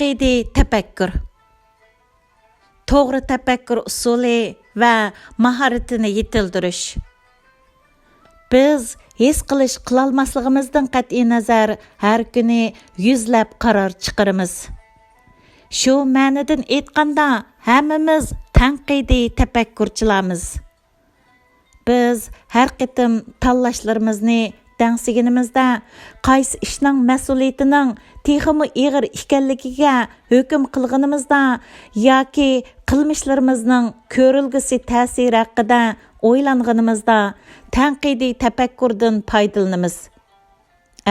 Tanqidiy tafakkur. To'g'ri tafakkur usuli va mahoratini yetildirish. Biz his qilish qilolmasligimizdan qat'iy nazar har kuni yuzlab qaror chiqaramiz. Shu ma'nodan aytganda hammamiz tanqidiy tafakkurchilarmiz. Biz har qitim tanlashlarimizni dangsiginimizda qaysi ishning mas'uliyatining texmi ig'ir ekanligiga hukm qilganimizda yoki qilmishlarimizning ko'rilgisi ta'siri haqida o'ylanganimizda tanqidiy tafakkurdan foydalanamiz.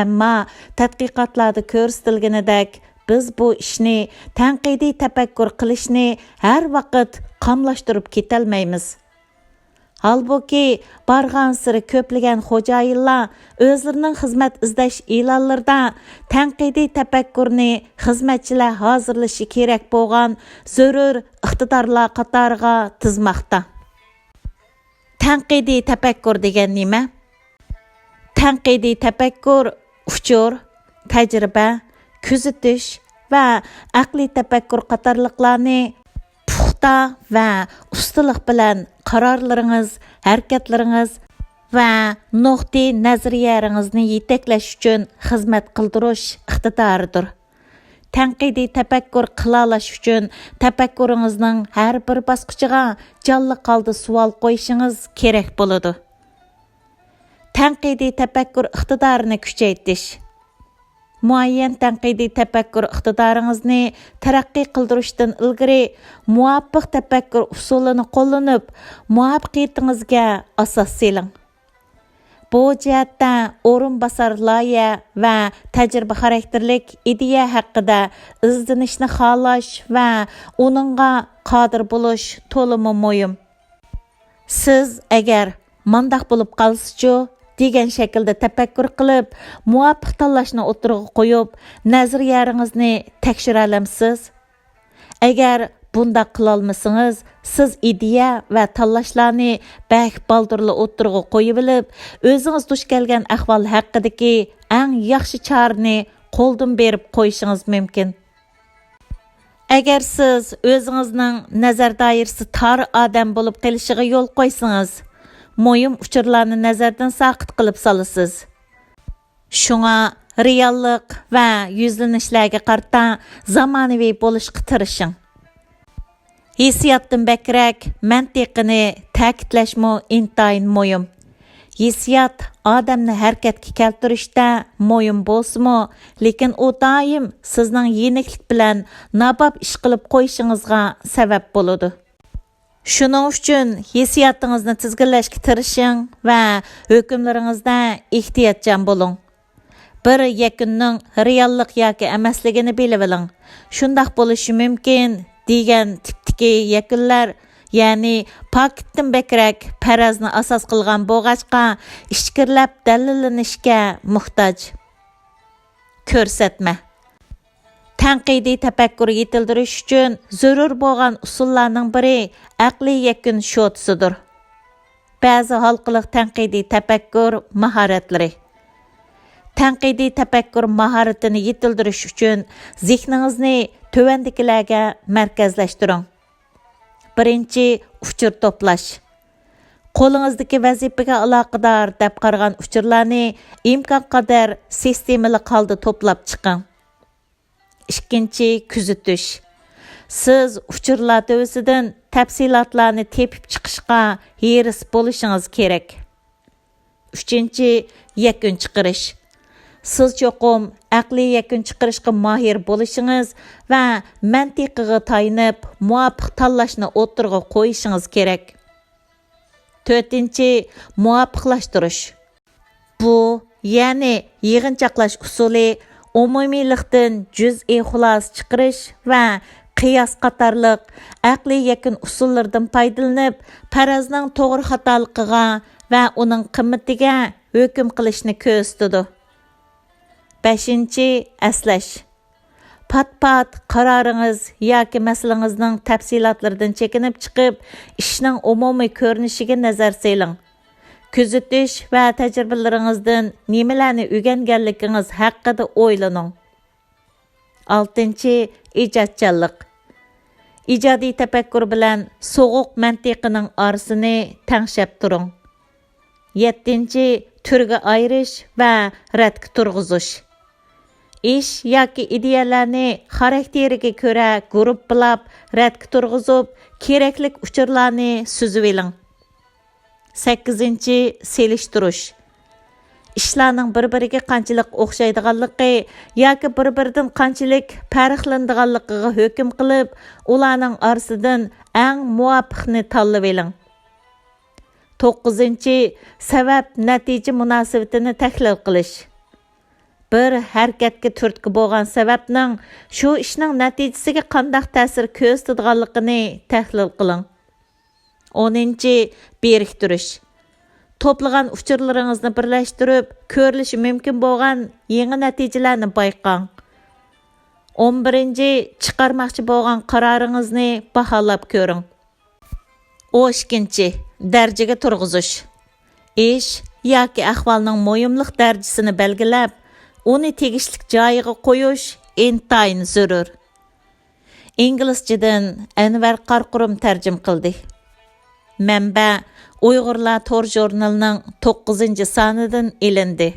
Ammo tadqiqotlarda ko'rsatilganidek biz bu ishni tanqidiy tafakkur qilishni har vaqt qamlashtirib ketolmaymiz. Halbuki bargan siri ko'plagan xo'jayinlar o'zlarining xizmat izlash e'lonlarida tanqidiy tafakkurni xizmatchilar hozirlashi kerak bo'lgan zarur iqtidorlar qatoriga tizmoqda. Tanqidiy tafakkur degan nima? Tanqidiy tafakkur uchur, tajriba, kuzatish va aqliy tafakkur qatorliqlarni puxta va ustalik bilan qarorlaringiz, harakatlaringiz va nuqtai nazariyaringizni yetaklash uchun xizmat qildirish iqtidoridir. Tanqidiy tafakkur qilalash uchun tafakkuringizning har bir bosqichiga jonli holda savol qo'yishingiz kerak bo'ladi. Tanqidiy tafakkur iqtidorini kuchaytirish. Muayyan tanqidiy tafakkur iqtidoringizni taraqqiy qildirishdan ilgari muvofiq tafakkur usulini qo'llanib, muvaffaqiyatingizga asos soling. Bu jihatda o'rinbosar loyiha va tajriba xarakterlik ideya haqida izlanishni xohlash va uningga qodir bo'lish to'liq muhim. Siz agar mandaq bo'lib qolsa-chu degan shaklda tafakkur qilib, muvofiq tanlashni o'tirg'i qo'yib, nazariyaringizni tekshira olamsiz? Agar bunda qilolmasangiz, siz ideya va tanlashlarni bak baldirli o'tirg'i qo'yib olib, o'zingiz duch kelgan ahvol haqidagi eng yaxshi chorani qo'ldan berib qo'yishingiz mumkin. Agar siz o'zingizning nazar doirasi tor odam bo'lib qolishiga yo'l qo'ysangiz, muhim uchurlarni nazardan saqit qilib solasiz. Shunga reallik va yuzlanishlarga qarta zamonaviy bo'lishga tirishing. Hissiyotdan bakrak mantiqini ta'kidlashmo intayin muhim. Hissiyot odamni harakatga keltirishda muhim bo'lsa-mu, lekin u doim sizning yeniklik bilan nabab ish qilib qo'yishingizga sabab bo'ladi. Shuning uchun hissiyotingizni tizginlashga tirishing va hukmlaringizda ehtiyotchan bo'ling. Bir yakunning reallik yoki emasligini bilib oling. Shundoq bo'lishi mumkin degan tipdagi yakunlar, ya'ni paketdan bakrak parazni asos qilgan bo'g'achqa ishkirlab dalillanishga muhtoj. Ko'rsatma. Tanqidiy tafakkur yetildirish uchun zarur bo'lgan usullarning biri aqliy yakun shotisidir. Ba'zi halqiliq tanqidiy tafakkur mahoratlari. Tanqidiy tafakkur mahoratini yetildirish uchun zehningizni tuvandikilarga markazlashtiring. Birinchi, uchur to'plash. Qo'lingizdagi vazifaga aloqador deb qaragan uchurlarni imkon qadar sistemali holda to'plab chiqing. Ikkinchi, kuzatish. Siz uchurlar tavsidan tafsilotlarni tepib chiqishga hiris bo'lishingiz kerak. Uchinchi, yakun chiqarish. Siz cho'qim aqliy yakun chiqarishga mahir bo'lishingiz va mantiqiga tayanib muvofiq tanlashni o'tirg'i qo'yishingiz kerak. To'rtinchi, muvofiqlashtirish. Bu, ya'ni yig'inchoqlash usuli umumiylikdan juz'iy xulosa chiqarish va qiyos qatorliq aqliy yakun usullardan foydalanib, farazning to'g'ri xatoligiga va uning qimmatiga hukm qilishni ko'rsatadi. 5. Aslash. Pat-pat qaroringiz yoki masalangizning tafsilotlaridan chekinib chiqib, ishning umumiy ko'rinishiga nazar soling. Kuzatish va tajribalaringizdan nimalarni o'rganganligingiz haqida o'ylaning. 6-cı, ijodchanlik. İcadi tefekkür bilen soğuk mantiqining arasını tengshab turing. 7-cı, türge ayırış və rədki turğuzuş. İş yoki ideyalarni xarakteriga ko'ra grupplab, rədki turg'uzib, keraklik uchurlarni suzib eling. 8-ci, selishtirish. İşlarning bir-biriga qanchalik o'xshaydiganligi yoki bir-biridan qanchalik farqlanadiganligiga hukm qilib, ularning orasidan eng muvofiqni tanlab eling. 9-cı, sabab-natija munosabatini tahlil qilish. Bir harakatga turtki bo'lgan sababning shu ishning natijasiga qanday ta'sir ko'rsatadiganligini tahlil qiling. 10-cı, biriktirish. To'plagan uchurlaringizni birlashtirib, ko'rilishi mumkin bo'lgan yangi natijalarni bayqang. 11-ci, chiqarmoqchi bo'lgan qaroringizni baholab ko'ring. 12-ci, darajaga turg'izish. Ish yoki ahvolning muhimlik darajasini belgilab, uni tegishli joyiga qo'yish intayin zarur. İngilizcedən Anvar Qarqurum tərcüm qildi. Mənbə Uyg'urlar Tor jurnalining 9-cı sonidan ilindi.